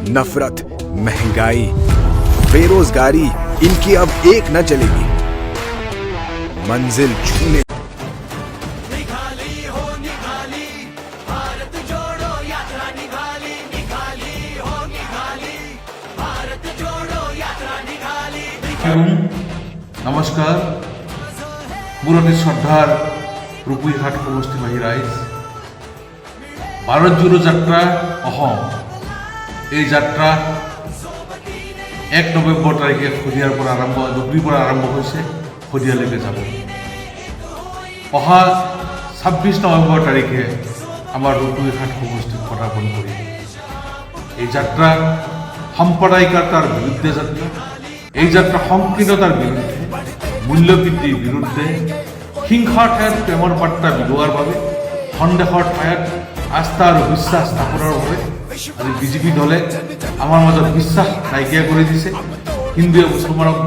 नफरत, महंगाई, बेरोजगारी इनकी अब एक न चलेगी। मंजिल छूने নমস্কাৰ মোৰ অতি শ্ৰদ্ধাৰ ৰূপহীহাট সমষ্টিবাসী ৰাইজ ভাৰত জোড়ো যাত্ৰা অসম এই যাত্ৰা 1 নৱেম্বৰ তাৰিখে শদিয়াৰ পৰা আৰম্ভ হৈছে শদিয়ালৈকে যাব অহা 26 নৱেম্বৰ তাৰিখে আমাৰ ৰূপহীহাট সমষ্টিত পদাৰ্পণ কৰিব এই যাত্ৰা সাম্প্ৰদায়িকতাৰ বিৰুদ্ধে যাত্ৰা এই যাত্ৰা সংকীৰ্ণতাৰ বিৰুদ্ধে মূল্যবৃদ্ধিৰ বিৰুদ্ধে হিংসাৰ ঠাইত প্ৰেমৰ বাৰ্তা বিলোৱাৰ বাবে সন্দেহৰ ঠাইত আস্থা আৰু বিশ্বাস স্থাপনৰ বাবে আজি বিজেপি দলে আমাৰ মাজত বিশ্বাস নাইকিয়া কৰি দিছে হিন্দুৱে মুছলমানক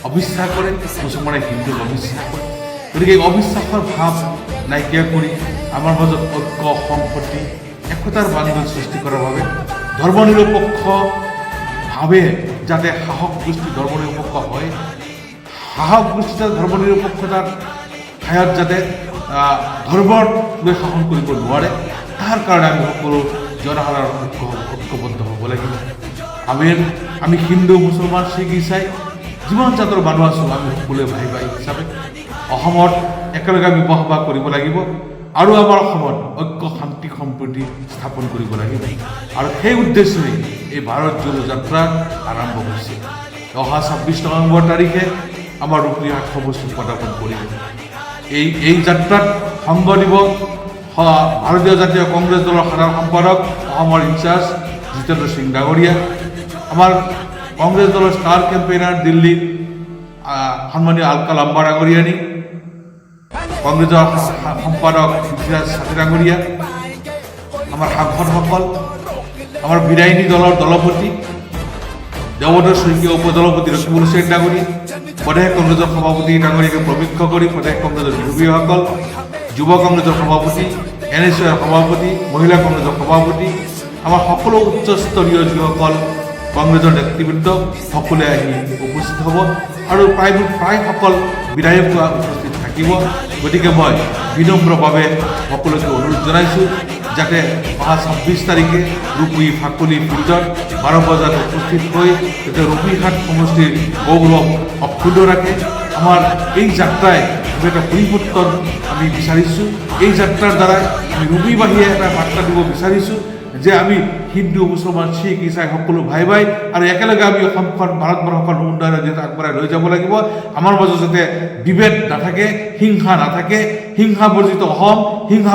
অবিশ্বাস কৰে মুছলমানে হিন্দুক অবিশ্বাস কৰে গতিকে এই অবিশ্বাসৰ ভাৱ নাইকিয়া কৰি আমাৰ মাজত ঐক্য সম্প্ৰীতি একতাৰ বান্ধোন সৃষ্টি কৰাৰ বাবে ধৰ্মনিৰপেক্ষভাৱে যাতে সাহস গোষ্ঠী ধৰ্মনিৰপেক্ষ হয় সাহস গোষ্ঠী ধৰ্মনিৰপেক্ষতাৰ ঠাইত যাতে ধৰ্মৰ লৈ শাসন কৰিব নোৱাৰে তাৰ কাৰণে আমি সকলো জনসাধাৰণ ঐক্যবদ্ধ হ'ব লাগিব আমি হিন্দু মুছলমান শিখ ইছাই যিমান জাতৰ মানুহ আছোঁ আমি সকলোৱে ভাই ভাই হিচাপে অসমত একেলগে আমি বসবাস কৰিব লাগিব আৰু আমাৰ অসমত ঐক্য শান্তি সম্প্ৰীতি স্থাপন কৰিব লাগিব আৰু সেই উদ্দেশ্যেই এই ভাৰত জোড়ো যাত্ৰা আৰম্ভ হৈছে অহা 26 নৱেম্বৰ তাৰিখে আমাৰ ৰূপহীহাট সমষ্টিত পদাৰ্পণ কৰিব এই যাত্ৰাত সংগ দিব ভাৰতীয় জাতীয় কংগ্ৰেছ দলৰ সাধাৰণ সম্পাদক অসমৰ ইনচাৰ্জ জিতেন্দ্ৰ সিং ডাঙৰীয়া আমাৰ কংগ্ৰেছ দলৰ ষ্টাৰ কেম্পেইনাৰ দিল্লীত সন্মানীয় আলকা লাম্বা ডাঙৰীয়ানী কংগ্ৰেছৰ সম্পাদক পৃথ্বীৰাজ সাথী ডাঙৰীয়া আমাৰ সাংসদসকল আমাৰ বিধায়িনী দলৰ দলপতি দেৱদৰ শইকীয়া উপদলপতি ৰকিবুল হুছেইন ডাঙৰীয়া প্ৰদেশ কংগ্ৰেছৰ সভাপতি ডাঙৰীয়াকে প্ৰমুখ্য কৰি প্ৰদেশ কংগ্ৰেছৰ বিধায়কসকল যুৱ কংগ্ৰেছৰ সভাপতি NSUৰ সভাপতি মহিলা কংগ্ৰেছৰ সভাপতি আমাৰ সকলো উচ্চস্তৰীয় যিসকল কংগ্ৰেছৰ নেতৃবৃন্দ সকলোৱে আহি উপস্থিত হ'ব আৰু প্ৰায়সকল বিধায়ক উপস্থিত থাকিব গতিকে মই বিনম্ৰভাৱে সকলোকে অনুৰোধ জনাইছোঁ যাতে অহা 26 তাৰিখে ৰূপহী ফাকলি ফিল্ডত 12 বজাত উপস্থিত হৈ যাতে ৰূপহীহাট সমষ্টিৰ গৌৰৱ অক্ষুণ্ণ ৰাখে আমাৰ এই যাত্ৰাই এটা পৰিৱৰ্তন আমি বিচাৰিছোঁ এই যাত্ৰাৰ দ্বাৰাই আমি ৰূপহীবাসীয়ে এটা বাৰ্তা দিব বিচাৰিছোঁ যে আমি হিন্দু মুছলমান শিখ ইছাই সকলো ভাই ভাই আৰু একেলগে আমি অসমখন ভাৰতবৰ্ষখন উন্নয়নৰ দিশত আগবঢ়াই লৈ যাব লাগিব আমাৰ মাজত যাতে বিভেদ নাথাকে হিংসা নাথাকে হিংসা বৰ্জিত অসম হিংসা